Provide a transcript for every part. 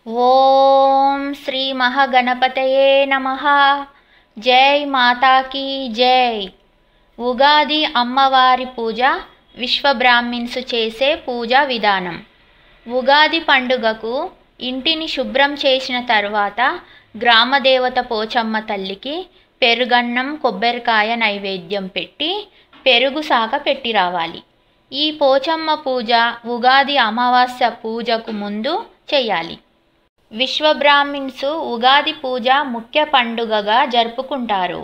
ఓం శ్రీ మహాగణపతయే నమః. జై మాతాకి జై. ఉగాది అమ్మవారి పూజ విశ్వబ్రాహ్మిన్స్ చేసే పూజా విధానం. ఉగాది పండుగకు ఇంటిని శుభ్రం చేసిన తర్వాత గ్రామదేవత పోచమ్మ తల్లికి పెరుగన్నం కొబ్బరికాయ నైవేద్యం పెట్టి పెరుగు శాఖ పెట్టి రావాలి. ఈ పోచమ్మ పూజ ఉగాది అమావాస్య పూజకు ముందు చేయాలి. విశ్వబ్రాహ్మిన్స్ ఉగాది పూజ ముఖ్య పండుగగా జరుపుకుంటారు.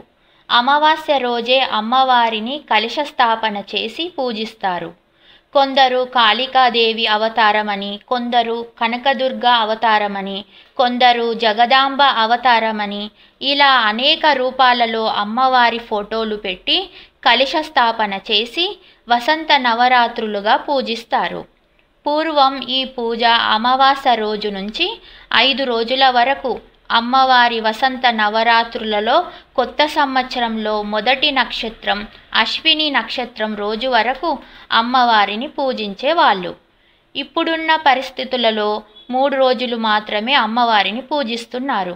అమావాస్య రోజే అమ్మవారిని కలశ స్థాపన చేసి పూజిస్తారు. కొందరు కాళికాదేవి అవతారమని, కొందరు కనకదుర్గ అవతారమని, కొందరు జగదాంబ అవతారమని, ఇలా అనేక రూపాలలో అమ్మవారి ఫోటోలు పెట్టి కలశ స్థాపన చేసి వసంత నవరాత్రులుగా పూజిస్తారు. పూర్వం ఈ పూజ అమావాస్య రోజు నుంచి 5 రోజుల వరకు, అమ్మవారి వసంత నవరాత్రులలో కొత్త సంవత్సరంలో మొదటి నక్షత్రం అశ్విని నక్షత్రం రోజు వరకు అమ్మవారిని పూజించేవాళ్ళు. ఇప్పుడున్న పరిస్థితులలో 3 రోజులు మాత్రమే అమ్మవారిని పూజిస్తున్నారు.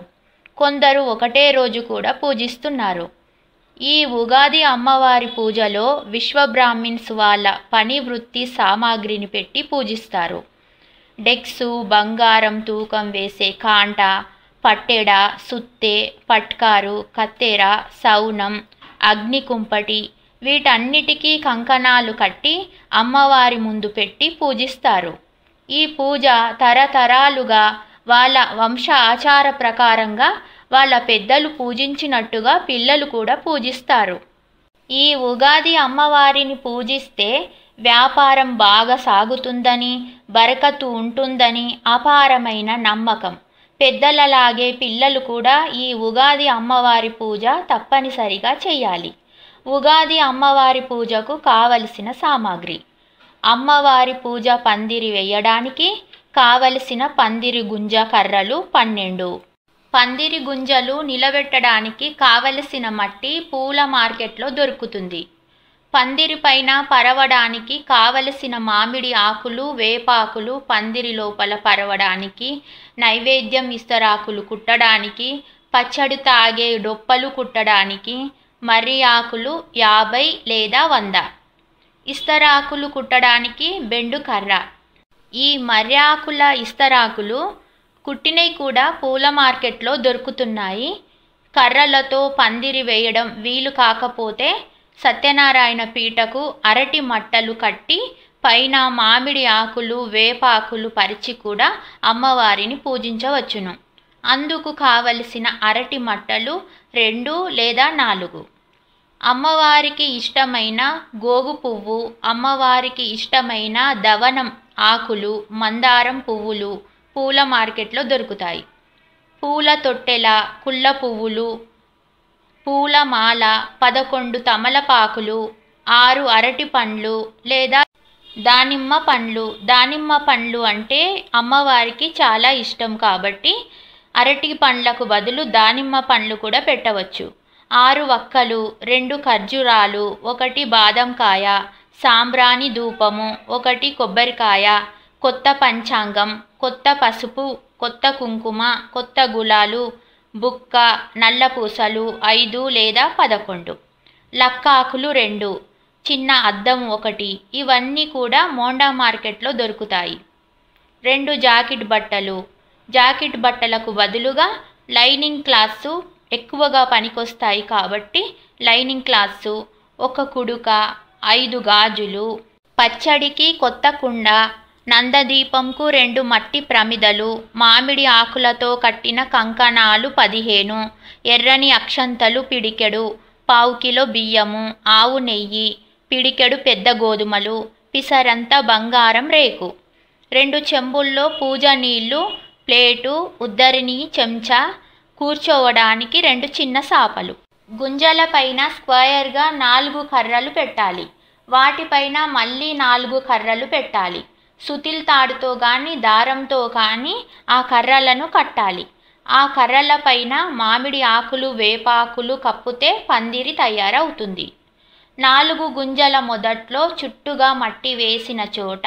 కొందరు ఒకటే రోజు కూడా పూజిస్తున్నారు. ఈ ఉగాది అమ్మవారి పూజలో విశ్వబ్రాహ్మిన్స్ వాళ్ళ పని వృత్తి సామాగ్రిని పెట్టి పూజిస్తారు. డెక్సు, బంగారం తూకం వేసే కాంట, పట్టెడ, సుత్తె, పట్కారు, కత్తెర, సౌనం, అగ్ని కుంపటి, వీటన్నిటికీ కంకణాలు కట్టి అమ్మవారి ముందు పెట్టి పూజిస్తారు. ఈ పూజ తరతరాలుగా వాళ్ళ వంశ ఆచార ప్రకారంగా వాళ్ళ పెద్దలు పూజించినట్టుగా పిల్లలు కూడా పూజిస్తారు. ఈ ఉగాది అమ్మవారిని పూజిస్తే వ్యాపారం బాగా సాగుతుందని, బరకతు ఉంటుందని అపారమైన నమ్మకం. పెద్దలలాగే పిల్లలు కూడా ఈ ఉగాది అమ్మవారి పూజ తప్పనిసరిగా చేయాలి. ఉగాది అమ్మవారి పూజకు కావలసిన సామాగ్రి: అమ్మవారి పూజ పందిరి వేయడానికి కావలసిన పందిరి గుంజ కర్రలు 12, పందిరి గుంజలు నిలబెట్టడానికి కావలసిన మట్టి పూల మార్కెట్లో దొరుకుతుంది. పందిరి పైన పరవడానికి కావలసిన మామిడి ఆకులు, వేపాకులు, పందిరి లోపల పరవడానికి, నైవేద్యం ఇస్తరాకులు కుట్టడానికి, పచ్చడి తాగే డొప్పలు కుట్టడానికి, మర్రి ఆకులు 50 లేదా 100, ఇస్తరాకులు కుట్టడానికి బెండు కర్ర. ఈ మర్రి ఆకుల ఇస్తరాకులు కుట్టినవి కూడా పూల మార్కెట్లో దొరుకుతున్నాయి. కర్రలతో పందిరి వేయడం వీలు కాకపోతే సత్యనారాయణ పీటకు అరటి మట్టలు కట్టి పైన మామిడి ఆకులు, వేపాకులు పరిచి కూడా అమ్మవారిని పూజించవచ్చును. అందుకు కావలసిన అరటి మట్టలు 2 లేదా 4. అమ్మవారికి ఇష్టమైన గోగు పువ్వు, అమ్మవారికి ఇష్టమైన దవనం ఆకులు, మందారం పువ్వులు పూల మార్కెట్లో దొరుకుతాయి. పూల తొట్టెల, కుళ్ళ పువ్వులు, పూల మాల, 11 తమలపాకులు, 6 అరటి పండ్లు లేదా దానిమ్మ పండ్లు. దానిమ్మ పండ్లు అంటే అమ్మవారికి చాలా ఇష్టం కాబట్టి అరటి పండ్లకు బదులు దానిమ్మ పండ్లు కూడా పెట్టవచ్చు. 6 వక్కలు, 2 ఖర్జూరాలు, 1 బాదంకాయ, సాంబ్రాణి ధూపము, 1 కొబ్బరికాయ, కొత్త పంచాంగం, కొత్త పసుపు, కొత్త కుంకుమ, కొత్త గులాలు, బుక్క, నల్ల పూసలు 5 లేదా 11, లక్కాకులు 2, చిన్న అద్దం 1. ఇవన్నీ కూడా మోండా మార్కెట్లో దొరుకుతాయి. 2 జాకెట్ బట్టలు. జాకెట్ బట్టలకు బదులుగా లైనింగ్ క్లాత్స్ ఎక్కువగా పనికొస్తాయి కాబట్టి లైనింగ్ క్లాత్స్, 1 కుడుక, 5 గాజులు, పచ్చడికి కొత్త కుండ, నందదీపంకు 2 మట్టి ప్రమిదలు, మామిడి ఆకులతో కట్టిన కంకణాలు 15, ఎర్రని అక్షంతలు పిడికెడు, 1/4 కిలో బియ్యము, ఆవు నెయ్యి, పిడికెడు పెద్ద గోధుమలు, పిసరంత బంగారం రేకు, 2 చెంబుల్లో పూజ నీళ్లు, ప్లేటు, ఉద్దరిని, చెంచా, కూర్చోవడానికి 2 చిన్న సాపలు. గుంజల పైన స్క్వేర్గా 4 కర్రలు పెట్టాలి. వాటిపైన మళ్ళీ 4 కర్రలు పెట్టాలి. సుతిల్ తాడుతో కానీ దారంతో కానీ ఆ కర్రలను కట్టాలి. ఆ కర్రల పైన మామిడి ఆకులు, వేపాకులు కప్పితే పందిరి తయారవుతుంది. 4 గుంజల మొదట్లో చుట్టుగా మట్టి వేసిన చోట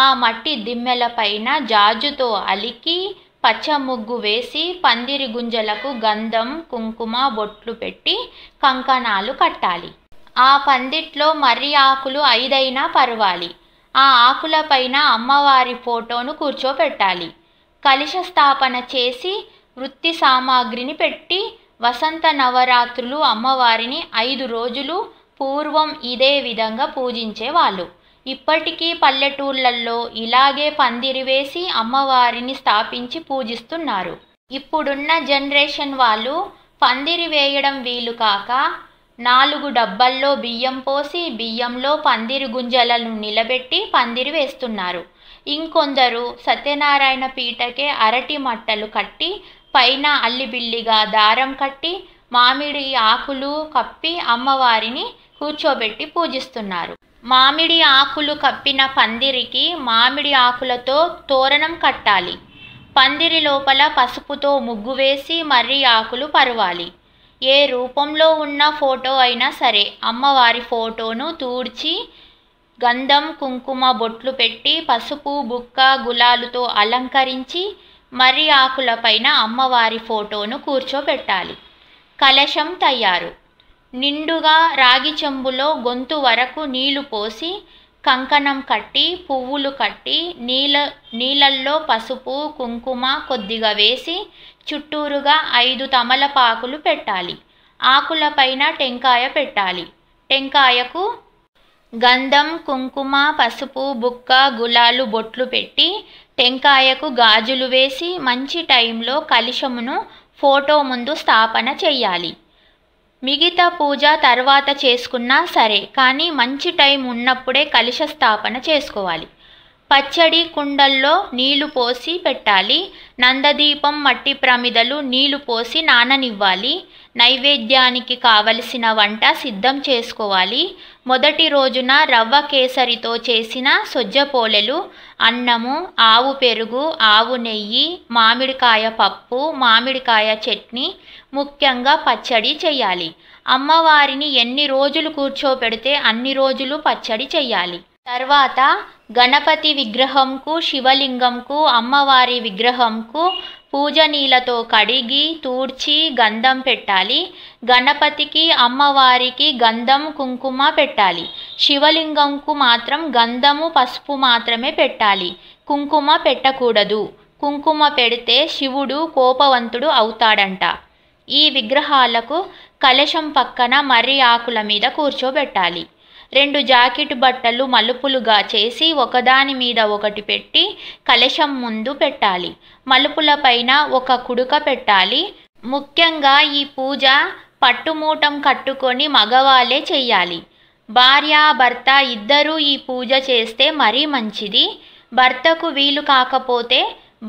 ఆ మట్టి దిమ్మెల పైన జాజుతో అలికి పచ్చ ముగ్గు వేసి పందిరి గుంజలకు గంధం కుంకుమ బొట్లు పెట్టి కంకణాలు కట్టాలి. ఆ పందిట్లో మర్రి ఆకులు 5 అయినా పర్వాలి. ఆ ఆకులపైన అమ్మవారి ఫోటోను కూర్చోపెట్టాలి. కలశ స్థాపన చేసి వృత్తి సామాగ్రిని పెట్టి వసంత నవరాత్రులు అమ్మవారిని 5 రోజులు పూర్వం ఇదే విధంగా పూజించేవాళ్ళు. ఇప్పటికీ పల్లెటూళ్ళల్లో ఇలాగే పందిరి వేసి అమ్మవారిని స్థాపించి పూజిస్తున్నారు. ఇప్పుడున్న జనరేషన్ వాళ్ళు పందిరి వేయడం వీలు కాక 4 డబ్బాల్లో బియ్యం పోసి బియ్యంలో పందిరి గుంజలను నిలబెట్టి పందిరి వేస్తున్నారు. ఇంకొందరు సత్యనారాయణ పీటకే అరటి మట్టలు కట్టి పైన అల్లిబిల్లిగా దారం కట్టి మామిడి ఆకులు కప్పి అమ్మవారిని కూర్చోబెట్టి పూజిస్తున్నారు. మామిడి ఆకులు కప్పిన పందిరికి మామిడి ఆకులతో తోరణం కట్టాలి. పందిరి లోపల పసుపుతో ముగ్గు వేసి మర్రి ఆకులు పరవాలి. ఏ రూపంలో ఉన్న ఫోటో అయినా సరే అమ్మవారి ఫోటోను తూడ్చి గంధం కుంకుమ బొట్లు పెట్టి పసుపు బుక్క గులాలుతో అలంకరించి మర్రి ఆకులపైన అమ్మవారి ఫోటోను కూర్చోబెట్టాలి. కలశం తయారు. నిండుగా రాగి చెంబులో గొంతు వరకు నీళ్లు పోసి కంకణం కట్టి పువ్వులు కట్టి నీళ్ళల్లో పసుపు కుంకుమ కొద్దిగా వేసి చుట్టూరుగా 5 తమలపాకులు పెట్టాలి. ఆకులపైన టెంకాయ పెట్టాలి. టెంకాయకు గంధం కుంకుమ పసుపు బుక్క గులాలు బొట్లు పెట్టి టెంకాయకు గాజులు వేసి మంచి టైంలో కలశమును ఫోటో ముందు స్థాపన చెయ్యాలి. మిగతా పూజ తర్వాత చేసుకున్నా సరే కానీ మంచి టైం ఉన్నప్పుడే కలశ స్థాపన చేసుకోవాలి. పచ్చడి కుండల్లో నీళ్లు పోసి పెట్టాలి. నందదీపం మట్టి ప్రమిదలు నీళ్లు పోసి నాననివ్వాలి. నైవేద్యానికి కావలసిన వంట సిద్ధం చేసుకోవాలి. మొదటి రోజున రవ్వ కేసరితో చేసిన సొజ్జపోలెలు, అన్నము, ఆవు పెరుగు, ఆవు నెయ్యి, మామిడికాయ పప్పు, మామిడికాయ చట్నీ, ముఖ్యంగా పచ్చడి చెయ్యాలి. అమ్మవారిని ఎన్ని రోజులు కూర్చోపెడితే అన్ని రోజులు పచ్చడి చెయ్యాలి. తర్వాత గణపతి విగ్రహంకు శివలింగంకు అమ్మవారి విగ్రహంకు పూజనీలతో కడిగి తూడ్చి గంధం పెట్టాలి. గణపతికి అమ్మవారికి గంధం కుంకుమ పెట్టాలి. శివలింగంకు మాత్రం గంధము పసుపు మాత్రమే పెట్టాలి. కుంకుమ పెట్టకూడదు. కుంకుమ పెడితే శివుడు కోపవంతుడు అవుతాడంట. ఈ విగ్రహాలకు కలశం పక్కన మర్రి ఆకుల మీద కూర్చోబెట్టాలి. 2 జాకెట్ బట్టలు మలుపులుగా చేసి ఒకదాని మీద ఒకటి పెట్టి కలశం ముందు పెట్టాలి. మలుపులపైన ఒక కుడుక పెట్టాలి. ముఖ్యంగా ఈ పూజ పట్టుమూటం కట్టుకొని మగవాళ్ళే చెయ్యాలి. భార్య భర్త ఇద్దరూ ఈ పూజ చేస్తే మరీ మంచిది. భర్తకు వీలు కాకపోతే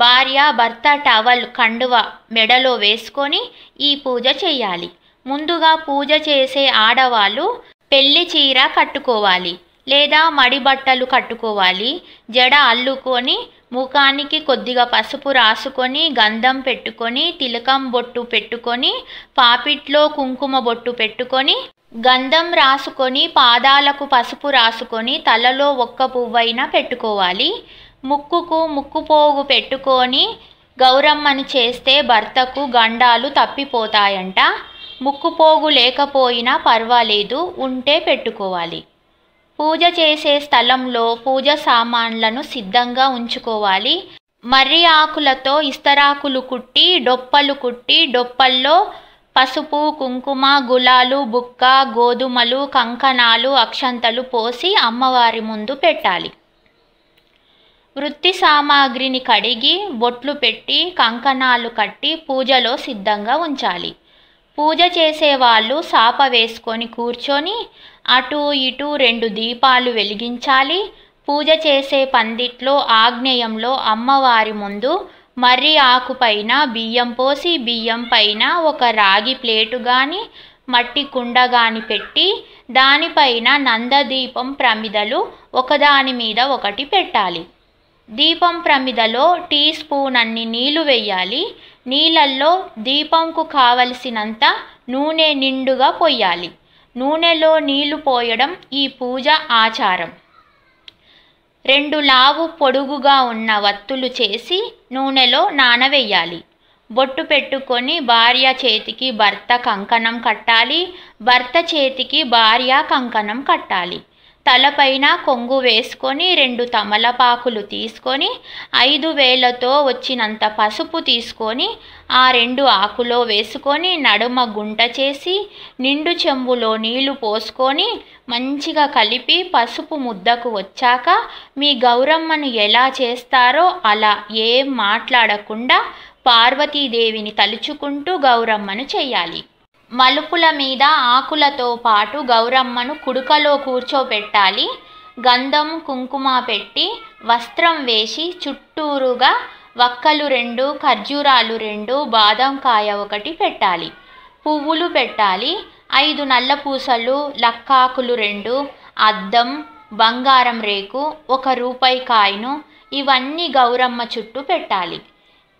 భార్య భర్త టవల్ కండువ మెడలో వేసుకొని ఈ పూజ చెయ్యాలి. ముందుగా పూజ చేసే ఆడవాళ్ళు పెళ్లి చీర కట్టుకోవాలి లేదా మడి బట్టలు కట్టుకోవాలి. జడ అల్లుకొని ముఖానికి కొద్దిగా పసుపు రాసుకొని గంధం పెట్టుకొని తిలకం బొట్టు పెట్టుకొని పాపిట్లో కుంకుమ బొట్టు పెట్టుకొని గంధం రాసుకొని పాదాలకు పసుపు రాసుకొని తలలో ఒక్క పువ్వైనా పెట్టుకోవాలి. ముక్కుకు ముక్కుపోగు పెట్టుకొని గౌరమ్మను చేస్తే భర్తకు గండాలు తప్పిపోతాయంట. ముక్కుపోగు లేకపోయినా పర్వాలేదు, ఉంటే పెట్టుకోవాలి. పూజ చేసే స్థలంలో పూజ సామాన్లను సిద్ధంగా ఉంచుకోవాలి. మర్రి ఆకులతో ఇస్తరాకులు కుట్టి డొప్పలు కుట్టి డొప్పల్లో పసుపు కుంకుమ గులాలు బుక్క గోధుమలు కంకణాలు అక్షంతలు పోసి అమ్మవారి ముందు పెట్టాలి. వృత్తి సామాగ్రిని కడిగి బొట్లు పెట్టి కంకణాలు కట్టి పూజలో సిద్ధంగా ఉంచాలి. పూజ చేసేవాళ్ళు సాప వేసుకొని కూర్చొని అటు ఇటు 2 దీపాలు వెలిగించాలి. పూజ చేసే పందిట్లో ఆగ్నేయంలో అమ్మవారి ముందు మర్రి ఆకుపైన బియ్యం పోసి బియ్యం పైన ఒక రాగి ప్లేటు కానీ మట్టి కుండ కానీ పెట్టి దానిపైన నందదీపం ప్రమిదలు ఒకదాని మీద ఒకటి పెట్టాలి. దీపం ప్రమిదలో టీ స్పూన్ అన్ని నీళ్లు వేయాలి. నీళ్ళల్లో దీపంకు కావలసినంత నూనె నిండుగా పోయాలి. నూనెలో నీళ్లు పోయడం ఈ పూజ ఆచారం. 2 లావు పొడుగుగా ఉన్న వత్తులు చేసి నూనెలో నానవేయాలి. బొట్టు పెట్టుకొని భార్య చేతికి భర్త కంకణం కట్టాలి, భర్త చేతికి భార్య కంకణం కట్టాలి. తలపైన కొంగు వేసుకొని 2 తమలపాకులు తీసుకొని 5 వేలతో వచ్చినంత పసుపు తీసుకొని ఆ 2 ఆకులో వేసుకొని నడుమ గుంట చేసి నిండు చెంబులో నీళ్లు పోసుకొని మంచిగా కలిపి పసుపు ముద్దకు వచ్చాక మీ గౌరమ్మను ఎలా చేస్తారో అలా ఏం మాట్లాడకుండా పార్వతీదేవిని తలుచుకుంటూ గౌరమ్మను చెయ్యాలి. మలుపుల మీద ఆకులతో పాటు గౌరమ్మను కుడుకలో కూర్చోపెట్టాలి. గంధం కుంకుమ పెట్టి వస్త్రం వేసి చుట్టూరుగా వక్కలు 2, ఖర్జూరాలు 2, బాదంకాయ 1 పెట్టాలి. పువ్వులు పెట్టాలి. 5 నల్ల పూసలు, లక్కాకులు 2, అద్దం, బంగారం రేకు, 1 రూపాయి కాయిను ఇవన్నీ గౌరమ్మ చుట్టూ పెట్టాలి.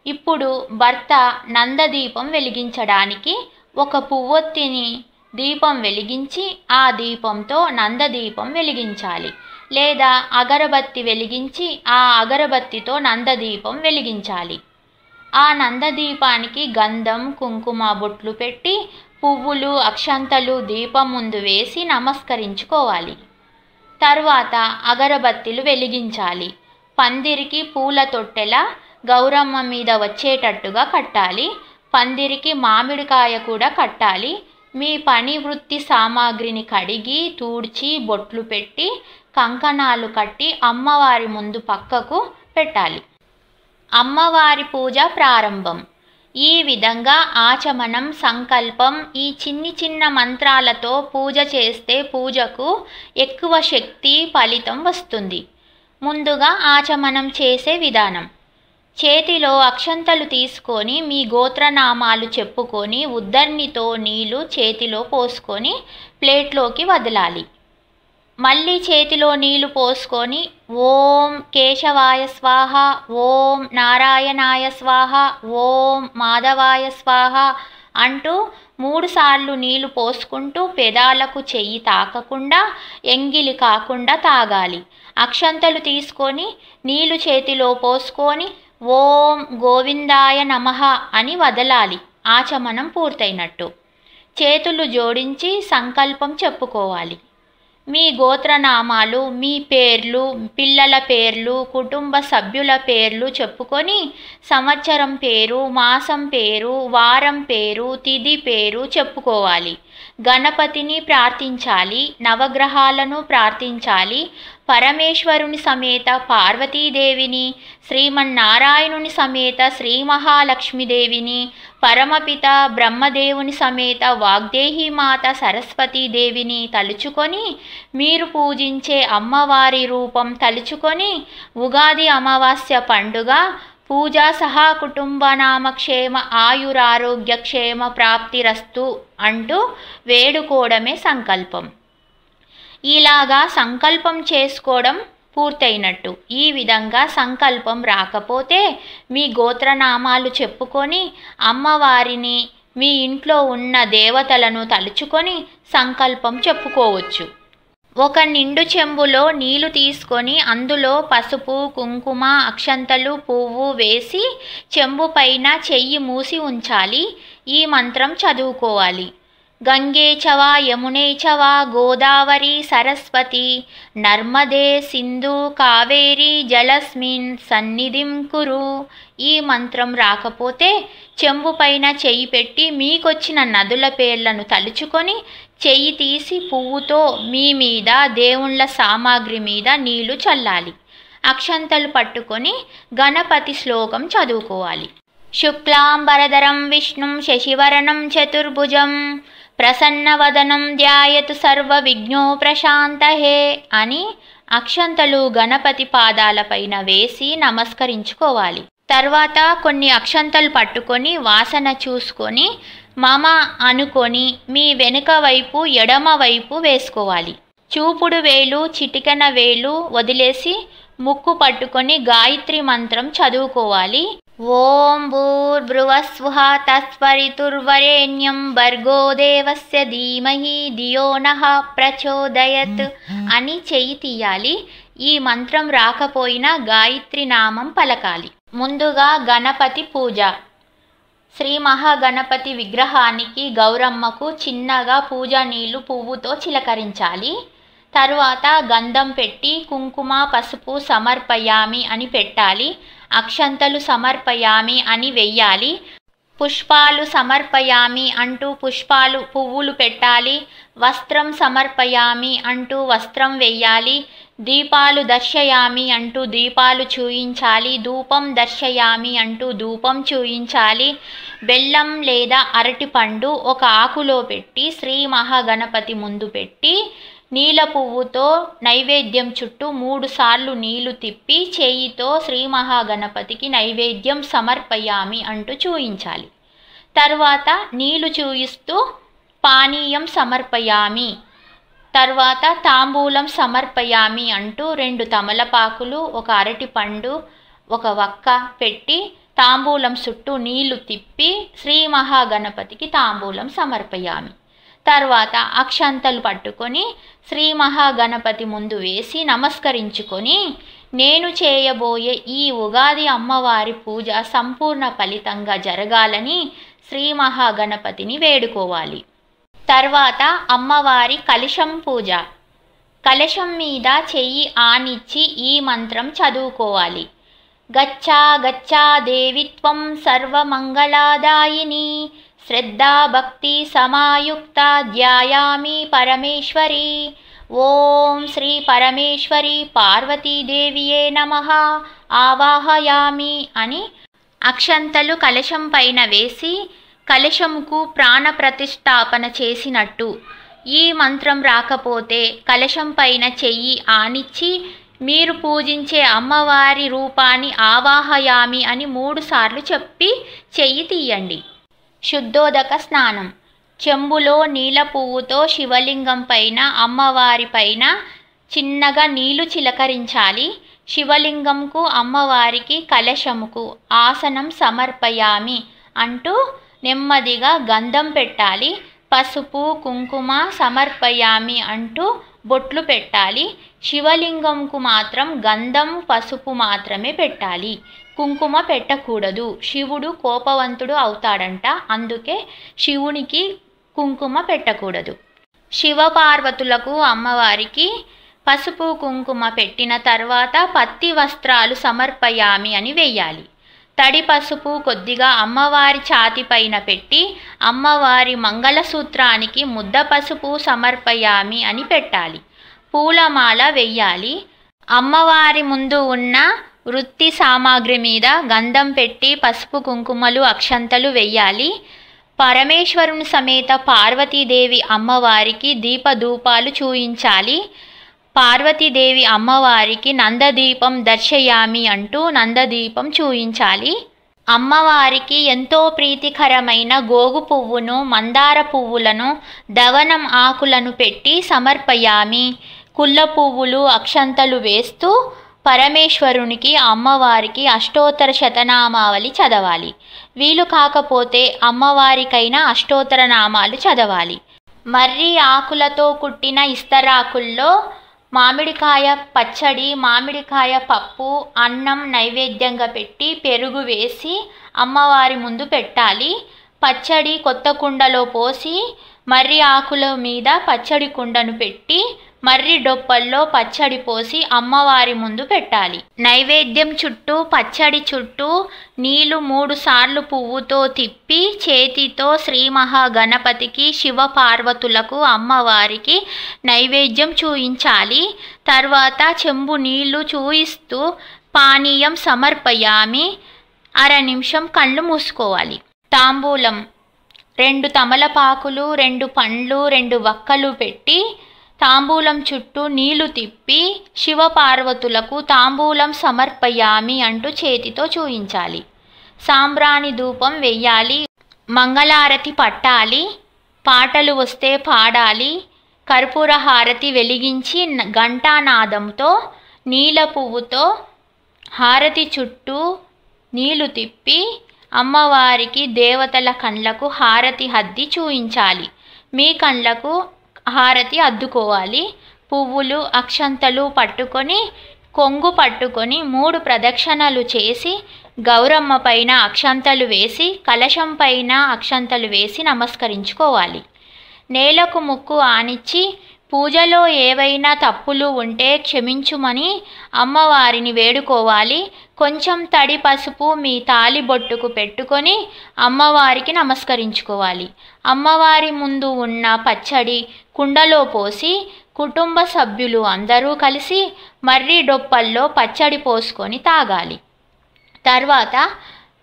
ఇప్పుడు భర్త నందదీపం వెలిగించడానికి 1 పువ్వొత్తిని దీపం వెలిగించి ఆ దీపంతో నందదీపం వెలిగించాలి. లేదా అగరబత్తి వెలిగించి ఆ అగరబత్తితో నందదీపం వెలిగించాలి. ఆ నందదీపానికి గంధం కుంకుమ బొట్లు పెట్టి పువ్వులు అక్షంతలు దీపం ముందు వేసి నమస్కరించుకోవాలి. తర్వాత అగరబత్తిలు వెలిగించాలి. పందిరికి పూల తొట్టెల గౌరమ్మ మీద వచ్చేటట్టుగా కట్టాలి. పందిరికి మామిడికాయ కూడా కట్టాలి. మీ పని వృత్తి సామాగ్రిని కడిగి తూడ్చి బొట్లు పెట్టి కంకణాలు కట్టి అమ్మవారి ముందు పక్కకు పెట్టాలి. అమ్మవారి పూజ ప్రారంభం. ఈ విధంగా ఆచమనం, సంకల్పం ఈ చిన్న మంత్రాలతో పూజ చేస్తే పూజకు ఎక్కువ శక్తి ఫలితం వస్తుంది. ముందుగా ఆచమనం చేసే విధానం. చేతిలో అక్షంతలు తీసుకొని మీ గోత్రనామాలు చెప్పుకొని ఉద్దర్నితో నీళ్లు చేతిలో పోసుకొని ప్లేట్లోకి వదలాలి. మళ్ళీ చేతిలో నీళ్లు పోసుకొని ఓం కేశవాయ స్వాహ, ఓం నారాయణాయ స్వాహ, ఓం మాధవాయ స్వాహ అంటూ 3 సార్లు నీళ్లు పోసుకుంటూ పెదాలకు చెయ్యి తాకకుండా ఎంగిలి కాకుండా తాగాలి. అక్షంతలు తీసుకొని నీళ్లు చేతిలో పోసుకొని ఓం గోవిందాయ నమః అని వదలాలి. ఆచమనం పూర్తయినట్టు. చేతులు జోడించి సంకల్పం చెప్పుకోవాలి. మీ గోత్రనామాలు, మీ పేర్లు, పిల్లల పేర్లు, కుటుంబ సభ్యుల పేర్లు చెప్పుకొని సంవత్సరం పేరు, మాసం పేరు, వారం పేరు, తిథి పేరు చెప్పుకోవాలి. గణపతిని ప్రార్థించాలి. నవగ్రహాలను ప్రార్థించాలి. పరమేశ్వరుని సమేత పార్వతీదేవిని, శ్రీమన్నారాయణుని సమేత శ్రీ మహాలక్ష్మీదేవిని, పరమపిత బ్రహ్మదేవుని సమేత వాగ్దేహీమాత సరస్వతీదేవిని తలుచుకొని మీరు పూజించే అమ్మవారి రూపం తలుచుకొని ఉగాది అమావాస్య పండుగ పూజా సహా కుటుంబ నామక్షేమ ఆయురారోగ్య క్షేమ ప్రాప్తిరస్తు అంటూ వేడుకోవడమే సంకల్పం. ఇలాగా సంకల్పం చేసుకోవడం పూర్తయినట్టు. ఈ విధంగా సంకల్పం రాకపోతే మీ గోత్రనామాలు చెప్పుకొని అమ్మవారిని, మీ ఇంట్లో ఉన్న దేవతలను తలుచుకొని సంకల్పం చెప్పుకోవచ్చు. 1 నిండు చెంబులో నీళ్లు తీసుకొని అందులో పసుపు, కుంకుమ, అక్షంతలు, పువ్వు వేసి చెంబు పైన చెయ్యి మూసి ఉంచాలి. ఈ మంత్రం చదువుకోవాలి. గంగే చవ యమునే చవ గోదావరి సరస్వతి నర్మదే సింధు కావేరి జలస్మిన్ సన్నిధిం కురు. ఈ మంత్రం రాకపోతే చెంబు పైన చెయ్యి పెట్టి మీకొచ్చిన నదుల పేర్లను తలుచుకొని చెయ్యి తీసి పువ్వుతో మీ మీద, దేవుళ్ళ సామాగ్రి మీద నీళ్లు చల్లాలి. అక్షంతలు పట్టుకొని గణపతి శ్లోకం చదువుకోవాలి. శుక్లాంబరధరం విష్ణుం శశివరణం చతుర్భుజం ప్రసన్నవదనం ధ్యాయతు సర్వ విఘ్నో ప్రశాంతహే అని అక్షంతలు గణపతి పాదాలపైన వేసి నమస్కరించుకోవాలి. తర్వాత కొన్ని అక్షంతలు పట్టుకొని వాసన చూసుకొని మమ అనుకొని మీ వెనుక వైపు ఎడమ వైపు వేసుకోవాలి. చూపుడు వేలు, చిటికెన వేలు వదిలేసి ముక్కు పట్టుకొని గాయత్రి మంత్రం చదువుకోవాలి. ఓం భూర్భువస్సుః తత్సవితుర్వరేణ్యం భర్గో దేవస్య ధీమహి ధియో నః ప్రచోదయత్ అని చెయ్యి తీయాలి. ఈ మంత్రం రాకపోయినా గాయత్రి నామం పలకాలి. ముందుగా గణపతి పూజ. శ్రీ మహాగణపతి విగ్రహానికి గౌరమ్మకు చిన్నగా పూజా నీళ్లు పువ్వుతో చిలకరించాలి. తరువాత గంధం పెట్టి కుంకుమ పసుపు సమర్పయామి అని పెట్టాలి. అక్షంతలు సమర్పయామి అని వెయ్యాలి. పుష్పాలు సమర్పయామి అంటూ పువ్వులు పెట్టాలి. వస్త్రం సమర్పయామి అంటూ వస్త్రం వెయ్యాలి. దీపాలు దర్శయామి అంటూ దీపాలు చూయించాలి. ధూపం దర్శయామి అంటూ ధూపం చూయించాలి. బెల్లం లేదా అరటిపండు ఒక ఆకులో పెట్టి శ్రీ మహాగణపతి ముందు పెట్టి నీల పువ్వుతో నైవేద్యం చుట్టూ 3 సార్లు నీళ్లు తిప్పి చేయితో శ్రీ మహాగణపతికి నైవేద్యం సమర్పయామి అంటూ చూయించాలి. తర్వాత నీళ్లు చూయిస్తూ పానీయం సమర్పయామి, తర్వాత తాంబూలం సమర్పయామి అంటూ 2 తమలపాకులు, ఒక అరటిపండు, ఒక వక్క పెట్టి తాంబూలం చుట్టూ నీళ్లు తిప్పి శ్రీ మహాగణపతికి తాంబూలం సమర్పయామి. తర్వాత అక్షంతలు పట్టుకొని శ్రీ మహాగణపతి ముందు వేసి నమస్కరించుకొని నేను చేయబోయే ఈ ఉగాది అమ్మవారి పూజ సంపూర్ణ ఫలితంగా జరగాలని శ్రీ మహాగణపతిని వేడుకోవాలి. తర్వాత అమ్మవారి కలశం పూజ. కలశం మీద చెయ్యి ఆనిచ్చి ఈ మంత్రం చదువుకోవాలి. గచ్చా గచ్చా దేవిత్వం సర్వమంగళాదాయిని శ్రద్ధా భక్తి సమాయుక్త ధ్యాయామి పరమేశ్వరి. ఓం శ్రీ పరమేశ్వరి పార్వతీదేవియే నమః ఆవాహయామి అని అక్షంతలు కలశం పైన వేసి కలశముకు ప్రాణ ప్రతిష్టాపన చేసినట్టు. ఈ మంత్రం రాకపోతే కలశం పైన చెయ్యి ఆనిచ్చి మీరు పూజించే అమ్మవారి రూపాన్ని ఆవాహయామి అని 3 సార్లు చెప్పి చెయ్యి తీయండి. శుద్ధోదక స్నానం. చెంబులో నీల పువ్వుతో శివలింగం పైన అమ్మవారి పైన చిన్నగా నీళ్లు చిలకరించాలి. శివలింగంకు అమ్మవారికి కలశముకు ఆసనం సమర్పయామి అంటూ నెమ్మదిగా గంధం పెట్టాలి. పసుపు కుంకుమ సమర్పయామి అంటూ బొట్లు పెట్టాలి. శివలింగంకు మాత్రం గంధం పసుపు మాత్రమే పెట్టాలి, కుంకుమ పెట్టకూడదు. శివుడు కోపవంతుడు అవుతాడంట, అందుకే శివునికి కుంకుమ పెట్టకూడదు. శివపార్వతులకు అమ్మవారికి పసుపు కుంకుమ పెట్టిన తర్వాత పత్తి వస్త్రాలు సమర్పయామి అని వెయ్యాలి. తడి పసుపు కొద్దిగా అమ్మవారి ఛాతి పైన పెట్టి అమ్మవారి మంగళసూత్రానికి ముద్ద పసుపు సమర్పయామి అని పెట్టాలి. పూలమాల వెయ్యాలి. అమ్మవారి ముందు ఉన్న వృత్తి సామాగ్రి మీద గంధం పెట్టి పసుపు కుంకుమలు అక్షంతలు వెయ్యాలి. పరమేశ్వరుని సమేత పార్వతీదేవి అమ్మవారికి దీపధూపాలు చూయించాలి. పార్వతీదేవి అమ్మవారికి నందదీపం దర్శయామి అంటూ నందదీపం చూయించాలి. అమ్మవారికి ఎంతో ప్రీతికరమైన గోగు పువ్వును మందార పువ్వులను దవనం ఆకులను పెట్టి సమర్పయామి. కుల్ల పువ్వులు అక్షంతలు వేస్తూ పరమేశ్వరునికి అమ్మవారికి అష్టోత్తర శతనామావళి చదవాలి. వీలు కాకపోతే అమ్మవారికైనా అష్టోత్తర నామాలు చదవాలి. మర్రి ఆకులతో కుట్టిన ఇస్తరాకుల్లో మామిడికాయ పచ్చడి, మామిడికాయ పప్పు, అన్నం నైవేద్యంగా పెట్టి పెరుగు వేసి అమ్మవారి ముందు పెట్టాలి. పచ్చడి కొత్త కుండలో పోసి మర్రి ఆకుల మీద పచ్చడి కుండను పెట్టి మర్రి డొప్పల్లో పచ్చడి పోసి అమ్మవారి ముందు పెట్టాలి. నైవేద్యం చుట్టూ పచ్చడి చుట్టూ నీళ్లు 3 సార్లు పువ్వుతో తిప్పి చేతితో శ్రీ మహాగణపతికి శివపార్వతులకు అమ్మవారికి నైవేద్యం చూయించాలి. తర్వాత చెంబు నీళ్లు చూయిస్తూ పానీయం సమర్పయామి. 1/2 నిమిషం కళ్ళు మూసుకోవాలి. తాంబూలం. 2 తమలపాకులు, 2 పండ్లు, 2 వక్కలు పెట్టి తాంబూలం చుట్టూ నీళ్లు తిప్పి శివపార్వతులకు తాంబూలం సమర్పయామి అంటూ చేతితో చూయించాలి. సాంబ్రాణి ధూపం వెయ్యాలి. మంగళారతి పట్టాలి. పాటలు వస్తే పాడాలి. కర్పూర హారతి వెలిగించి ఘంటానాదంతో నీల పువ్వుతో హారతి చుట్టూ నీళ్లు తిప్పి అమ్మవారికి దేవతల కండ్లకు హారతి అద్ది చూయించాలి. మీ కండ్లకు హారతి అద్దుకోవాలి. పువ్వులు అక్షంతలు పట్టుకొని కొంగు పట్టుకొని 3 ప్రదక్షిణలు చేసి గౌరమ్మ పైన అక్షంతలు వేసి కలశం పైన అక్షంతలు వేసి నమస్కరించుకోవాలి. నేలకు ముక్కు ఆనిచ్చి పూజలో ఏవైనా తప్పులు ఉంటే క్షమించుమని అమ్మవారిని వేడుకోవాలి. కొంచెం తడి పసుపు మీ తాలి బొట్టుకు పెట్టుకొని అమ్మవారికి నమస్కరించుకోవాలి. అమ్మవారి ముందు ఉన్న పచ్చడి కుండలో పోసి కుటుంబ సభ్యులు అందరూ కలిసి మర్రి డొప్పల్లో పచ్చడి పోసుకొని తాగాలి. తర్వాత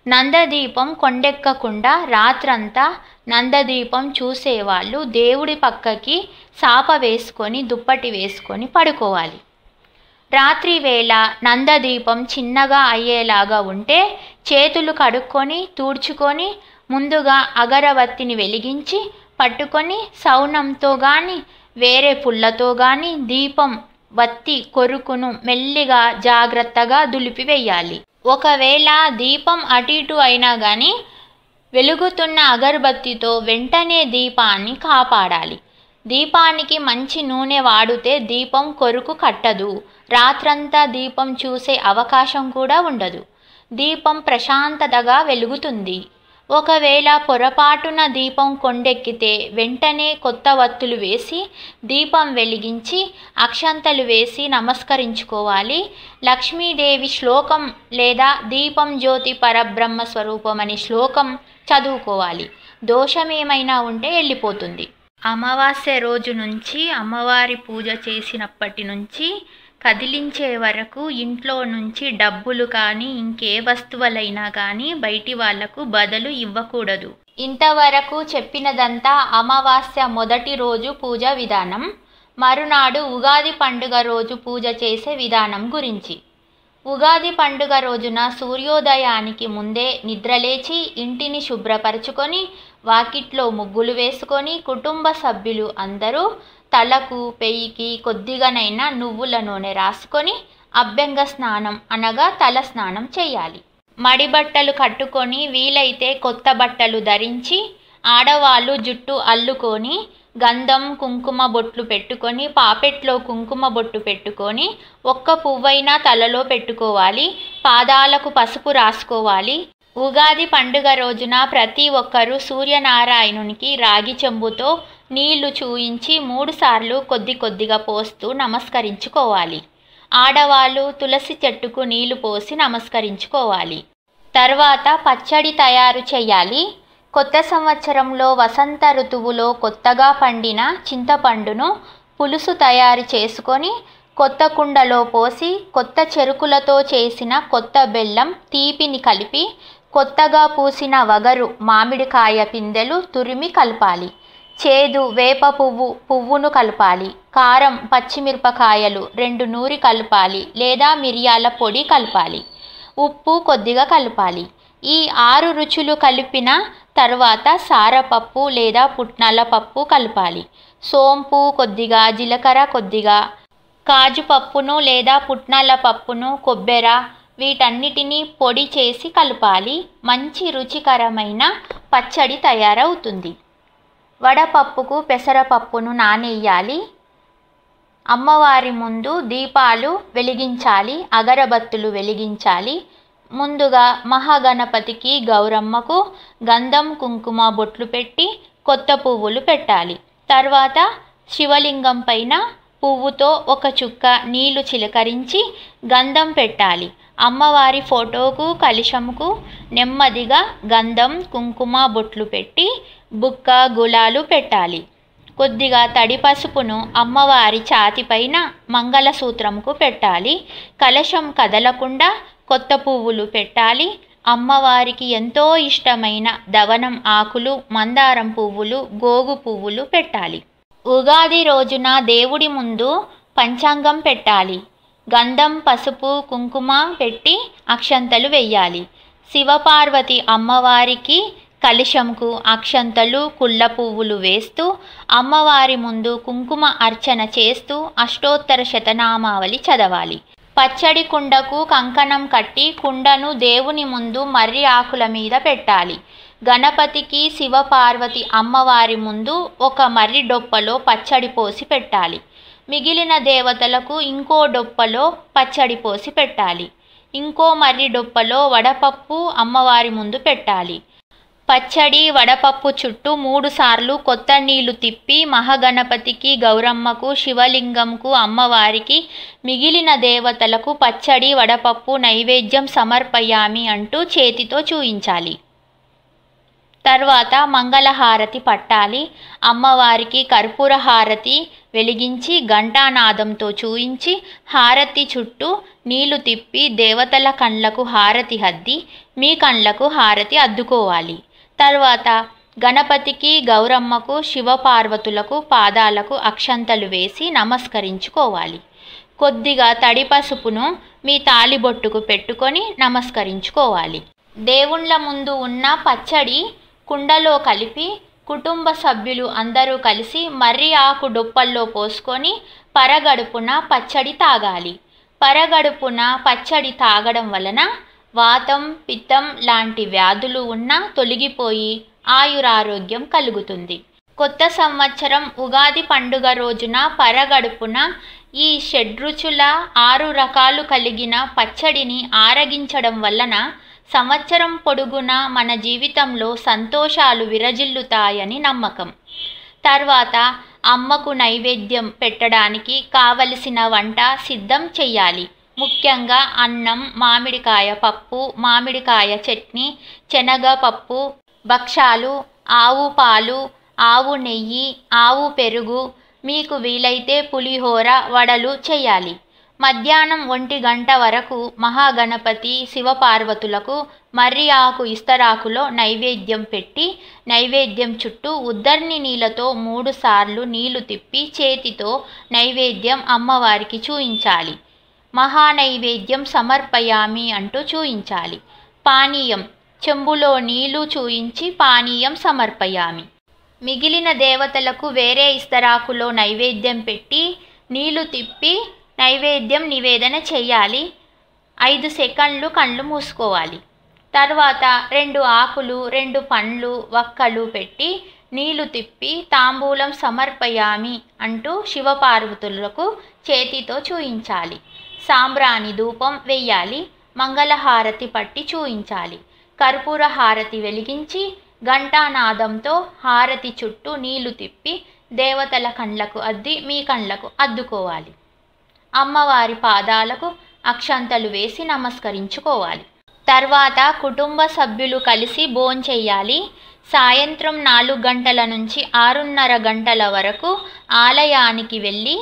నందదీపం కొండెక్కకుండా రాత్రంతా నందదీపం చూసేవాళ్ళు దేవుడి పక్కకి సాప వేసుకొని దుప్పటి వేసుకొని పడుకోవాలి. రాత్రి వేళ నందదీపం చిన్నగా అయ్యేలాగా ఉంటే చేతులు కడుక్కొని తుడుచుకొని ముందుగా అగరవత్తిని వెలిగించి పట్టుకొని సౌనంతో కానీ వేరే పుల్లతో కానీ దీపం వత్తి కొరుకును మెల్లిగా జాగ్రత్తగా దులిపివేయాలి. ఒకవేళ దీపం అటు ఇటు అయినా కానీ వెలుగుతున్న అగరబత్తితో వెంటనే దీపాన్ని కాపాడాలి. దీపానికి మంచి నూనె వాడితే దీపం కొరుకు కట్టదు. రాత్రంతా దీపం చూసే అవకాశం కూడా ఉండదు. దీపం ప్రశాంతతగా వెలుగుతుంది. ఒకవేళ పొరపాటున దీపం కొండెక్కితే వెంటనే కొత్త వత్తులు వేసి దీపం వెలిగించి అక్షంతలు వేసి నమస్కరించుకోవాలి. లక్ష్మీదేవి శ్లోకం లేదా దీపం జ్యోతి పరబ్రహ్మ స్వరూపం అనే శ్లోకం చదువుకోవాలి. దోషమేమైనా ఉంటే వెళ్ళిపోతుంది. అమావాస్య రోజు నుంచి అమ్మవారి పూజ చేసినప్పటి నుంచి కదిలించే వరకు ఇంట్లో నుంచి డబ్బులు కానీ ఇంకే వస్తువులైనా కానీ బయటి వాళ్లకు బదులు ఇవ్వకూడదు. ఇంతవరకు చెప్పినదంతా అమావాస్య మొదటి రోజు పూజ విధానం. మరునాడు ఉగాది పండుగ రోజు పూజ చేసే విధానం గురించి. ఉగాది పండుగ రోజున సూర్యోదయానికి ముందే నిద్రలేచి ఇంటిని శుభ్రపరచుకొని వాకిట్లో ముగ్గులు వేసుకొని కుటుంబ సభ్యులు అందరూ తలకు పెయికి కొద్దిగానైనా నువ్వుల నూనె రాసుకొని అభ్యంగ స్నానం అనగా తల స్నానం చేయాలి. మడి బట్టలు కట్టుకొని వీలైతే కొత్త బట్టలు ధరించి ఆడవాళ్ళు జుట్టు అల్లుకొని గంధం కుంకుమ బొట్లు పెట్టుకొని పాపెట్లో కుంకుమ బొట్టు పెట్టుకొని ఒక్క పువ్వైనా తలలో పెట్టుకోవాలి. పాదాలకు పసుపు రాసుకోవాలి. ఉగాది పండుగ రోజున ప్రతి ఒక్కరూ సూర్యనారాయణునికి రాగి చెంబుతో నీళ్లు చూయించి 3 సార్లు కొద్ది కొద్దిగా పోస్తూ నమస్కరించుకోవాలి. ఆడవాళ్ళు తులసి చెట్టుకు నీళ్లు పోసి నమస్కరించుకోవాలి. తర్వాత పచ్చడి తయారు చేయాలి. కొత్త సంవత్సరంలో వసంత ఋతువులో కొత్తగా పండిన చింతపండును పులుసు తయారు చేసుకొని కొత్త కుండలో పోసి కొత్త చెరుకులతో చేసిన కొత్త బెల్లం తీపిని కలిపి కొత్తగా పూసిన వగరు మామిడికాయ పిందెలు తురిమి కలపాలి. చేదు వేప పువ్వును కలపాలి. కారం పచ్చిమిరపకాయలు 2 నూరి కలపాలి లేదా మిరియాల పొడి కలపాలి. ఉప్పు కొద్దిగా కలపాలి. ఈ 6 రుచులు కలిపిన తర్వాత సారపప్పు లేదా పుట్నాల పప్పు కలపాలి. సోంపు కొద్దిగా, జీలకర్ర కొద్దిగా, కాజు పప్పును లేదా పుట్నాల పప్పును, కొబ్బెర వీటన్నిటినీ పొడి చేసి కలపాలి. మంచి రుచికరమైన పచ్చడి తయారవుతుంది. వడపప్పుకు పెసరపప్పును నానెయ్యాలి. అమ్మవారి ముందు దీపాలు వెలిగించాలి. అగరబత్తులు వెలిగించాలి. ముందుగా మహాగణపతికి గౌరమ్మకు గంధం కుంకుమ బొట్లు పెట్టి కొత్త పువ్వులు పెట్టాలి. తర్వాత శివలింగం పైన పువ్వుతో ఒక చుక్క నీళ్లు చిలకరించి గంధం పెట్టాలి. అమ్మవారి ఫోటోకు కలశంకు నెమ్మదిగా గంధం కుంకుమ బొట్లు పెట్టి బుక్క గులాలు పెట్టాలి. కొద్దిగా తడి పసుపును అమ్మవారి ఛాతిపైన మంగళసూత్రంకు పెట్టాలి. కలశం కదలకుండా కొత్త పువ్వులు పెట్టాలి. అమ్మవారికి ఎంతో ఇష్టమైన దవనం ఆకులు, మందారం పువ్వులు, గోగు పువ్వులు పెట్టాలి. ఉగాది రోజున దేవుడి ముందు పంచాంగం పెట్టాలి. గంధం పసుపు కుంకుమ పెట్టి అక్షంతలు వెయ్యాలి. శివపార్వతి అమ్మవారికి కలశంకు అక్షంతలు కుళ్ళ పువ్వులు వేస్తూ అమ్మవారి ముందు కుంకుమ అర్చన చేస్తూ అష్టోత్తర శతనామావళి చదవాలి. పచ్చడి కుండకు కంకణం కట్టి కుండను దేవుని ముందు మర్రి ఆకుల మీద పెట్టాలి. గణపతికి శివపార్వతి అమ్మవారి ముందు ఒక మర్రి డొప్పలో పచ్చడి పోసి పెట్టాలి. మిగిలిన దేవతలకు ఇంకో డొప్పలో పచ్చడి పోసి పెట్టాలి. ఇంకో మర్రి డొప్పలో వడపప్పు అమ్మవారి ముందు పెట్టాలి. పచ్చడి వడపప్పు చుట్టూ 3 సార్లు కొత్త నీళ్లు తిప్పి మహాగణపతికి, గౌరమ్మకు, శివలింగంకు, అమ్మవారికి, మిగిలిన దేవతలకు పచ్చడి వడపప్పు నైవేద్యం సమర్పయామి అంటూ చేతితో చూయించాలి. తర్వాత మంగళహారతి పట్టాలి. అమ్మవారికి కర్పూర హారతి వెలిగించి ఘంటానాదంతో చూయించి హారతి చుట్టూ నీళ్లు తిప్పి దేవతల కండ్లకు హారతి అద్ది మీ కండ్లకు హారతి అద్దుకోవాలి. తర్వాత గణపతికి, గౌరమ్మకు, శివపార్వతులకు పాదాలకు అక్షంతలు వేసి నమస్కరించుకోవాలి. కొద్దిగా తడి పసుపును మీ తాలిబొట్టుకు పెట్టుకొని నమస్కరించుకోవాలి. దేవుళ్ళ ముందు ఉన్న పచ్చడి కుండలో కలిపి కుటుంబ సభ్యులు అందరూ కలిసి మర్రి ఆకు డొప్పల్లో పోసుకొని పరగడుపున పచ్చడి తాగాలి. పరగడుపున పచ్చడి తాగడం వలన వాతం, పిత్తం లాంటి వ్యాధులు ఉన్నా తొలగిపోయి ఆయురారోగ్యం కలుగుతుంది. కొత్త సంవత్సరం ఉగాది పండుగ రోజున పరగడుపున ఈ షడ్రుచుల 6 రకాలు కలిగిన పచ్చడిని ఆరగించడం వలన సంవత్సరం పొడుగునా మన జీవితంలో సంతోషాలు విరజిల్లుతాయని నమ్మకం. తర్వాత అమ్మకు నైవేద్యం పెట్టడానికి కావలసిన వంట సిద్ధం చెయ్యాలి. ముఖ్యంగా అన్నం, మామిడికాయ పప్పు, మామిడికాయ చట్నీ, శనగపప్పు, భక్షాలు, ఆవు పాలు, ఆవు నెయ్యి, ఆవు పెరుగు, మీకు వీలైతే పులిహోర, వడలు చేయాలి. మధ్యాహ్నం 1 గంట వరకు మహాగణపతి, శివపార్వతులకు మర్రి ఆకు ఇస్తరాకులో నైవేద్యం పెట్టి నైవేద్యం చుట్టూ ఉద్దర్ని నీళ్ళతో 3 సార్లు నీళ్లు తిప్పి చేతితో నైవేద్యం అమ్మవారికి చూయించాలి. మహానైవేద్యం సమర్పయామి అంటూ చూయించాలి. పానీయం చెంబులో నీళ్లు చూయించి పానీయం సమర్పయామి. మిగిలిన దేవతలకు వేరే ఇస్తరాకులో నైవేద్యం పెట్టి నీళ్లు తిప్పి నైవేద్యం నివేదన చెయ్యాలి. 5 సెకండ్లు కళ్ళు మూసుకోవాలి. తర్వాత 2 ఆకులు, 2 పండ్లు, వక్కలు పెట్టి నీళ్లు తిప్పి తాంబూలం సమర్పయామి అంటూ శివపార్వతులకు చేతితో చూయించాలి. సాంబ్రాణి ధూపం వెయ్యాలి. మంగళహారతి పట్టి చూయించాలి. కర్పూర హారతి వెలిగించి ఘంటానాదంతో హారతి చుట్టూ నీళ్లు తిప్పి దేవతల కండ్లకు అద్ది మీ కండ్లకు అద్దుకోవాలి. అమ్మవారి పాదాలకు అక్షంతలు వేసి నమస్కరించుకోవాలి. తర్వాత కుటుంబ సభ్యులు కలిసి భోంచెయ్యాలి. సాయంత్రం 4 గంటల నుంచి 6:30 గంటల వరకు ఆలయానికి వెళ్ళి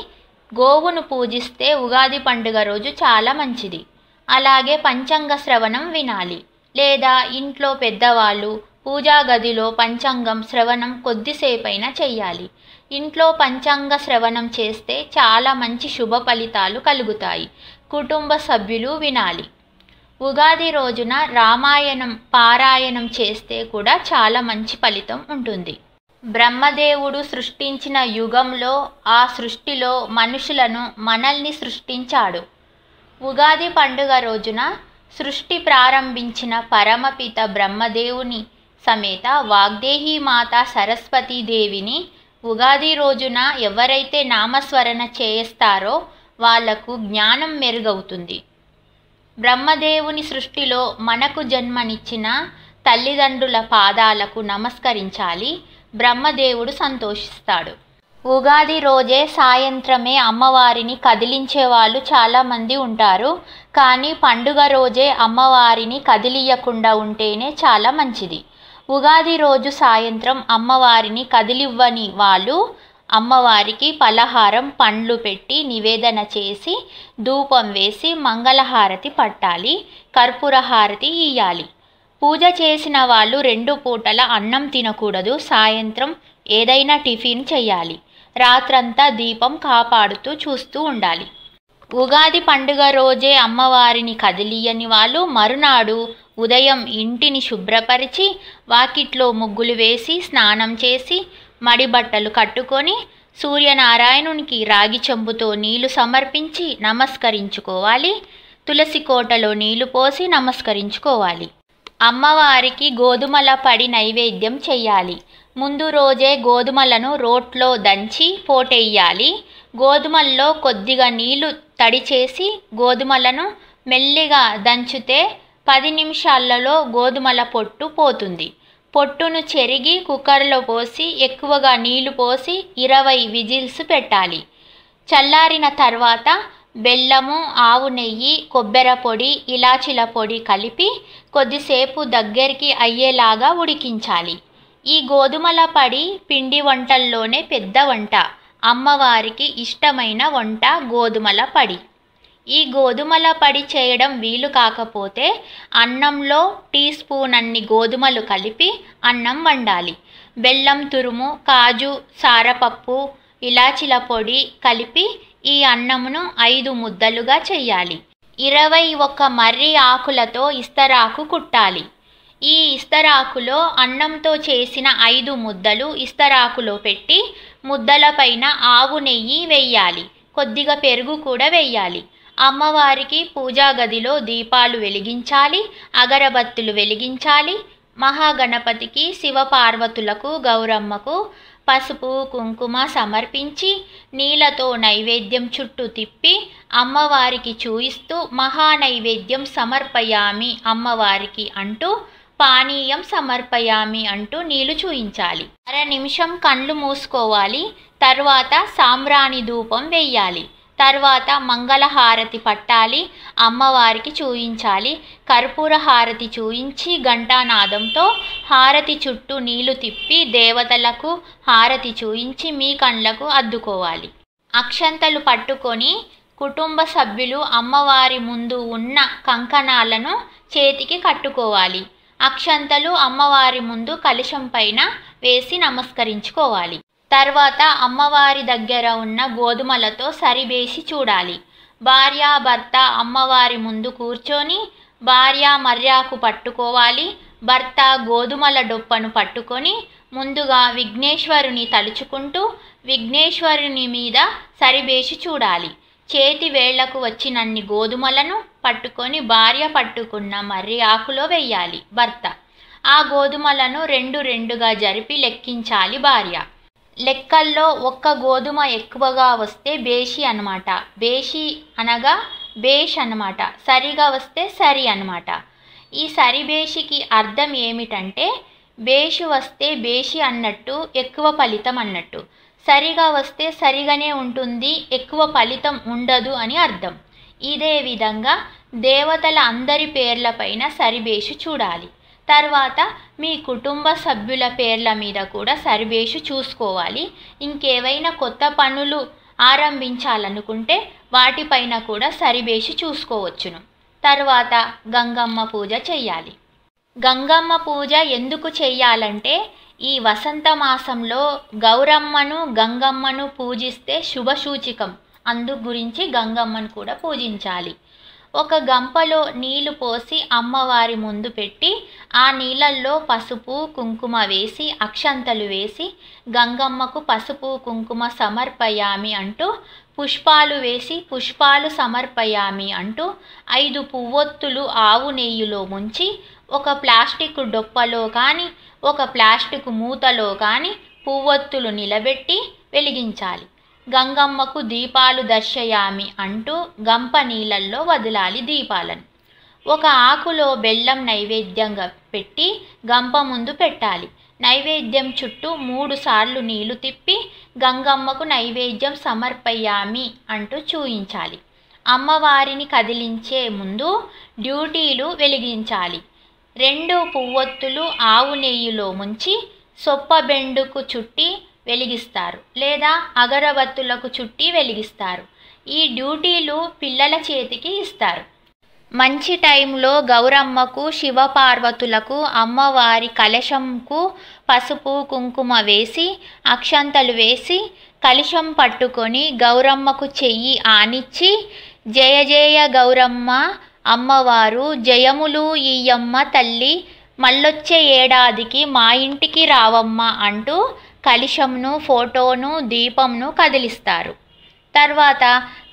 గోవును పూజిస్తే ఉగాది పండుగ రోజు చాలా మంచిది. అలాగే పంచాంగ శ్రవణం వినాలి. లేదా ఇంట్లో పెద్దవాళ్ళు పూజా గదిలో పంచాంగం శ్రవణం కొద్దిసేపైనా చెయ్యాలి. ఇంట్లో పంచాంగ శ్రవణం చేస్తే చాలా మంచి శుభ ఫలితాలు కలుగుతాయి. కుటుంబ సభ్యులు వినాలి. ఉగాది రోజున రామాయణం పారాయణం చేస్తే కూడా చాలా మంచి ఫలితం ఉంటుంది. బ్రహ్మదేవుడు సృష్టించిన యుగంలో ఆ సృష్టిలో మనుషులను మనల్ని సృష్టించాడు. ఉగాది పండుగ రోజున సృష్టి ప్రారంభించిన పరమపిత బ్రహ్మదేవుని సమేత వాగ్దేహి మాత సరస్వతీదేవిని ఉగాది రోజున ఎవరైతే నామస్మరణ చేస్తారో వాళ్లకు జ్ఞానం మెరుగవుతుంది. బ్రహ్మదేవుని సృష్టిలో మనకు జన్మనిచ్చిన తల్లిదండ్రుల పాదాలకు నమస్కరించాలి. బ్రహ్మదేవుడు సంతోషిస్తాడు. ఉగాది రోజే సాయంత్రమే అమ్మవారిని కదిలించే వాళ్ళు చాలామంది ఉంటారు. కానీ పండుగ రోజే అమ్మవారిని కదిలియకుండా ఉంటేనే చాలా మంచిది. ఉగాది రోజు సాయంత్రం అమ్మవారిని కదిలివ్వని వాళ్ళు అమ్మవారికి పలహారం, పండ్లు పెట్టి నివేదన చేసి ధూపం వేసి మంగళహారతి పట్టాలి. కర్పూర హారతి ఇయ్యాలి. పూజ చేసిన వాళ్ళు 2 పూటల అన్నం తినకూడదు. సాయంత్రం ఏదైనా టిఫిన్ చెయ్యాలి. రాత్రంతా దీపం కాపాడుతూ చూస్తూ ఉండాలి. ఉగాది పండుగ రోజే అమ్మవారిని కదిలియని వాళ్ళు మరునాడు ఉదయం ఇంటిని శుభ్రపరిచి వాకిట్లో ముగ్గులు వేసి స్నానం చేసి మడి బట్టలు కట్టుకొని సూర్యనారాయణునికి రాగి చెంబుతో నీళ్లు సమర్పించి నమస్కరించుకోవాలి. తులసి కోటలో నీళ్లు పోసి నమస్కరించుకోవాలి. అమ్మవారికి గోధుమల పడి నైవేద్యం చెయ్యాలి. ముందు రోజే గోధుమలను రోట్లో దంచి పోటెయ్యాలి. గోధుమల్లో కొద్దిగా నీళ్లు తడి చేసి గోధుమలను మెల్లిగా దంచితే 10 నిమిషాలలో గోధుమల పొట్టు పోతుంది. పొట్టును చెరిగి కుక్కర్లో పోసి ఎక్కువగా నీళ్లు పోసి 20 విజిల్స్ పెట్టాలి. చల్లారిన తర్వాత బెల్లము, ఆవు నెయ్యి, కొబ్బరి పొడి, ఇలాచీల పొడి కలిపి కొద్దిసేపు దగ్గరికి అయ్యేలాగా ఉడికించాలి. ఈ గోధుమల పడి పిండి వంటల్లోనే పెద్ద వంట. అమ్మవారికి ఇష్టమైన వంట గోధుమల పడి. ఈ గోధుమల పడి చేయడం వీలు కాకపోతే అన్నంలో టీ స్పూన్ అన్ని గోధుమలు కలిపి అన్నం వండాలి. బెల్లం తురుము, కాజు, సారపప్పు, ఇలాచీల పొడి కలిపి ఈ అన్నమును 5 ముద్దలుగా చెయ్యాలి. 21 మర్రి ఆకులతో ఇస్తరాకు కుట్టాలి. ఈ ఇస్తరాకులో అన్నంతో చేసిన 5 ముద్దలు ఇస్తరాకులో పెట్టి ముద్దలపైన ఆవు నెయ్యి వెయ్యాలి. కొద్దిగా పెరుగు కూడా వెయ్యాలి. అమ్మవారికి పూజా గదిలో దీపాలు వెలిగించాలి, అగరబత్తులు వెలిగించాలి. మహాగణపతికి, శివపార్వతులకు, గౌరమ్మకు పసుపు కుంకుమ సమర్పించి నీళ్లతో నైవేద్యం చుట్టూ తిప్పి అమ్మవారికి చూయిస్తూ మహానైవేద్యం సమర్పయామి అమ్మవారికి అంటూ పానీయం సమర్పయామి అంటూ నీళ్లు చూయించాలి. 1/2 నిమిషం కళ్ళు మూసుకోవాలి. తర్వాత సాంబ్రాణి ధూపం వెయ్యాలి. తర్వాత మంగళహారతి పట్టాలి, అమ్మవారికి చూయించాలి. కర్పూర హారతి చూయించి ఘంటానాదంతో హారతి చుట్టూ నీళ్లు తిప్పి దేవతలకు హారతి చూయించి మీ కళ్ళకు అద్దుకోవాలి. అక్షంతలు పట్టుకొని కుటుంబ సభ్యులు అమ్మవారి ముందు ఉన్న కంకణాలను చేతికి కట్టుకోవాలి. అక్షంతలు అమ్మవారి ముందు కలశం పైన వేసి నమస్కరించుకోవాలి. తర్వాత అమ్మవారి దగ్గర ఉన్న గోధుమలతో సరిబేసి చూడాలి. భార్య భర్త అమ్మవారి ముందు కూర్చొని భార్య మర్యాకు పట్టుకోవాలి. భర్త గోధుమల డొప్పను పట్టుకొని ముందుగా విఘ్నేశ్వరుని తలుచుకుంటూ విఘ్నేశ్వరుని మీద సరిబేసి చూడాలి. చేతి వేళ్లకు వచ్చినన్ని గోధుమలను పట్టుకొని భార్య పట్టుకున్న మర్రి ఆకులో వెయ్యాలి భర్త. ఆ గోధుమలను 2 జరిపి లెక్కించాలి భార్య. లెక్కల్లో 1 గోధుమ ఎక్కువగా వస్తే బేషి అన్నమాట. బేషి అనగా బేష్ అన్నమాట. సరిగా వస్తే సరి అన్నమాట. ఈ సరిబేషికి అర్థం ఏమిటంటే బేషు వస్తే బేషి అన్నట్టు, ఎక్కువ ఫలితం అన్నట్టు. సరిగా వస్తే సరిగానే ఉంటుంది, ఎక్కువ ఫలితం ఉండదు అని అర్థం. ఇదే విధంగా దేవతల అందరి పేర్లపైన సరిబేషు చూడాలి. తర్వాత మీ కుటుంబ సభ్యుల పేర్ల మీద కూడా సరిబేషు చూసుకోవాలి. ఇంకేవైనా కొత్త పనులు ఆరంభించాలనుకుంటే వాటిపైన కూడా సరిబేషు చూసుకోవచ్చును. తర్వాత గంగమ్మ పూజ చెయ్యాలి. గంగమ్మ పూజ ఎందుకు చెయ్యాలంటే ఈ వసంత మాసంలో గౌరమ్మను గంగమ్మను పూజిస్తే శుభసూచికం. అందు గురించి గంగమ్మను కూడా పూజించాలి. ఒక గంపలో నీళ్లు పోసి అమ్మవారి ముందు పెట్టి ఆ నీళ్ళల్లో పసుపు కుంకుమ వేసి అక్షంతలు వేసి గంగమ్మకు పసుపు కుంకుమ సమర్పయామి అంటూ పుష్పాలు వేసి పుష్పాలు సమర్పయామి అంటూ 5 పువ్వొత్తులు ఆవు నెయ్యిలో ముంచి ఒక ప్లాస్టిక్ డొప్పలో కానీ ఒక ప్లాస్టిక్ మూతలో కానీ పువ్వొత్తులు నిలబెట్టి వెలిగించాలి. గంగమ్మకు దీపాలు దర్శయామి అంటూ గంప నీళ్ళల్లో వదలాలి దీపాలను. ఒక ఆకులో బెల్లం నైవేద్యంగా పెట్టి గంప ముందు పెట్టాలి. నైవేద్యం చుట్టూ 3 సార్లు నీళ్లు తిప్పి గంగమ్మకు నైవేద్యం సమర్పయామి అంటూ చూయించాలి. అమ్మవారిని కదిలించే ముందు డ్యూటీలు వెలిగించాలి. 2 పువ్వొత్తులు ఆవు నెయ్యిలో ముంచి సొప్పబెండుకు చుట్టి వెలిగిస్తారు లేదా అగరబత్తులకు చుట్టి వెలిగిస్తారు. ఈ డ్యూటీలు పిల్లల చేతికి ఇస్తారు. మంచి టైంలో గౌరమ్మకు శివపార్వతులకు అమ్మవారి కలశంకు పసుపు కుంకుమ వేసి అక్షంతలు వేసి కలశం పట్టుకొని గౌరమ్మకు చెయ్యి ఆనిచ్చి జయ జయ గౌరమ్మ అమ్మవారు జయములు ఈయమ్మ తల్లి మళ్ళొచ్చే ఏడాదికి మా ఇంటికి రావమ్మ అంటూ కలశంను ఫోటోను దీపంను కదిలిస్తారు. తర్వాత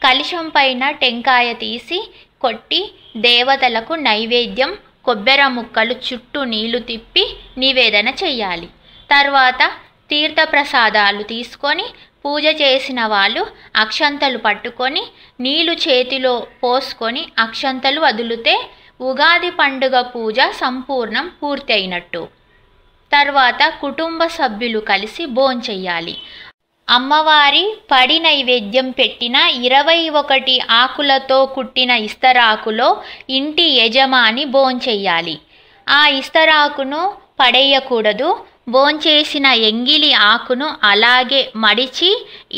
కలశం పైన టెంకాయ తీసి కొట్టి దేవతలకు నైవేద్యం కొబ్బరి ముక్కలు చుట్టూ నీళ్లు తిప్పి నివేదన చెయ్యాలి. తర్వాత తీర్థప్రసాదాలు తీసుకొని పూజ చేసిన వాళ్ళు అక్షంతలు పట్టుకొని నీళ్లు చేతిలో పోసుకొని అక్షంతలు వదిలితే ఉగాది పండుగ పూజ సంపూర్ణం పూర్తయినట్టు. తర్వాత కుటుంబ సభ్యులు కలిసి భోంచెయ్యాలి. అమ్మవారి పడి నైవేద్యం పెట్టిన 21 ఆకులతో కుట్టిన ఇస్తరాకులో ఇంటి యజమాని భోంచెయ్యాలి. ఆ ఇస్తరాకును పడేయకూడదు. భోంచేసిన ఎంగిలి ఆకును అలాగే మడిచి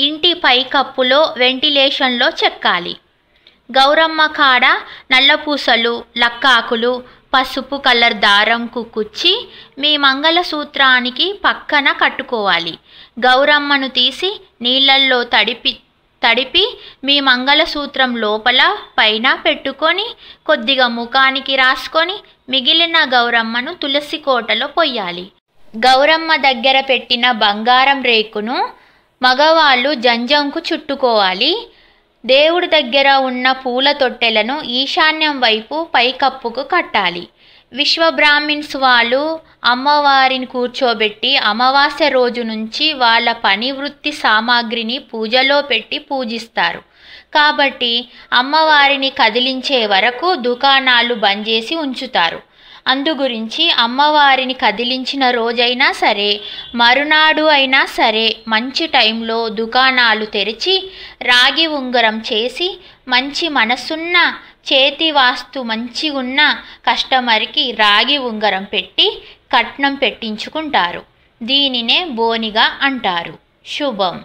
ఇంటి పైకప్పులో వెంటిలేషన్లో చెక్కాలి. గౌరమ్మ కాడ నల్లపూసలు, లక్కాకులు, పసుపు కలర్ దారంకు కుచ్చి మీ మంగళసూత్రానికి పక్కన కట్టుకోవాలి. గౌరమ్మను తీసి నీళ్ళల్లో తడిపి మీ మంగళసూత్రం లోపల పైన పెట్టుకొని కొద్దిగా ముఖానికి రాసుకొని మిగిలిన గౌరమ్మను తులసి కోటలో పొయ్యాలి. గౌరమ్మ దగ్గర పెట్టిన బంగారం రేకును మగవాళ్ళు జంజంకు చుట్టుకోవాలి. దేవుడి దగ్గర ఉన్న పూల తొట్టెలను ఈశాన్యం వైపు పైకప్పుకు కట్టాలి. విశ్వబ్రాహ్మిన్స్ వాళ్ళు అమ్మవారిని కూర్చోబెట్టి అమావాస్య రోజు నుంచి వాళ్ళ పని వృత్తి సామాగ్రిని పూజలో పెట్టి పూజిస్తారు. కాబట్టి అమ్మవారిని కదిలించే వరకు దుకాణాలు బంద్ చేసి ఉంచుతారు. అందుగురించి అమ్మవారిని కదిలించిన రోజైనా సరే మరునాడు అయినా సరే మంచి టైంలో దుకాణాలు తెరిచి రాగి ఉంగరం చేసి మంచి మనసున్న చేతి వాస్తు మంచిగున్న కస్టమర్కి రాగి ఉంగరం పెట్టి కట్నం పెట్టించుకుంటారు. దీనినే బోనిగా అంటారు. శుభం.